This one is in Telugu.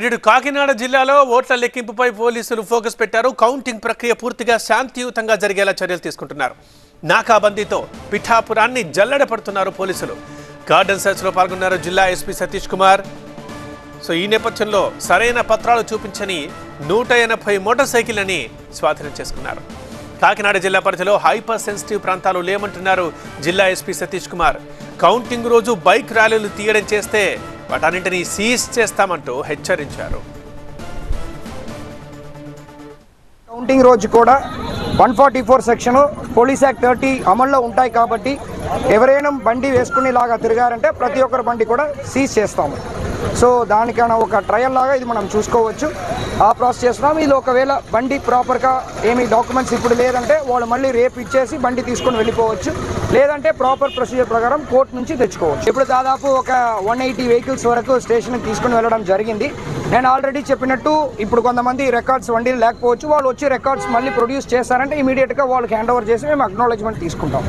ఇటు కాకినాడ జిల్లాలో ఓట్ల లెక్కింపుపై పోలీసులు ఫోకస్ పెట్టారు. కౌంటింగ్ ప్రక్రియ పూర్తిగా శాంతియుతంగా జరిగేలా చర్యలు తీసుకుంటున్నారు. నాకాబందీతో పిఠాపురాన్ని జల్లెడ పడుతున్నారు పోలీసులు. గార్డెన్ సెర్చ్ లో పాల్గొన్నారు జిల్లా ఎస్పీ సతీష్ కుమార్. ఈ నేపథ్యంలో సరైన పత్రాలు చూపించని 180 మోటార్ సైకిళ్లని స్వాధీనం చేసుకున్నారు. కాకినాడ జిల్లా పరిధిలో హైపర్ సెన్సిటివ్ ప్రాంతాలు లేమంటున్నారు జిల్లా ఎస్పీ సతీష్ కుమార్. కౌంటింగ్ రోజు బైక్ ర్యాలీలు తీయడం చేస్తే వాటన్నింటినీ సీజ్ చేస్తామంటూ హెచ్చరించారు. కౌంటింగ్ రోజు కూడా 144 సెక్షన్ పోలీస్ యాక్ట్ 30 అమల్లో ఉంటాయి కాబట్టి ఎవరైనా బండి వేసుకునేలాగా తిరిగారంటే ప్రతి ఒక్కరి బండి కూడా సీజ్ చేస్తాము. సో దానికైనా ఒక ట్రయల్ లాగా ఇది మనం చూసుకోవచ్చు. ఆ ప్రాసెస్ చేస్తున్నాం. ఇది ఒకవేళ బండి ప్రాపర్గా ఏమి డాక్యుమెంట్స్ ఇప్పుడు లేదంటే వాళ్ళు మళ్ళీ రేపు ఇచ్చేసి బండి తీసుకొని వెళ్ళిపోవచ్చు. లేదంటే ప్రాపర్ ప్రొసీజర్ ప్రకారం కోర్టు నుంచి తెచ్చుకోవచ్చు. ఇప్పుడు దాదాపు ఒక 180 వెహికల్స్ వరకు స్టేషన్కి తీసుకుని వెళ్ళడం జరిగింది. నేను ఆల్రెడీ చెప్పినట్టు ఇప్పుడు కొంతమంది రికార్డ్స్ వండీలు లేకపోవచ్చు. వాళ్ళు వచ్చి రికార్డ్స్ మళ్ళీ ప్రొడ్యూస్ చేస్తారంటే ఇమీడియట్గా వాళ్ళకి హ్యాండ్ ఓవర్ చేసి మేము అక్నాలెడ్జ్మెంట్ తీసుకుంటాం.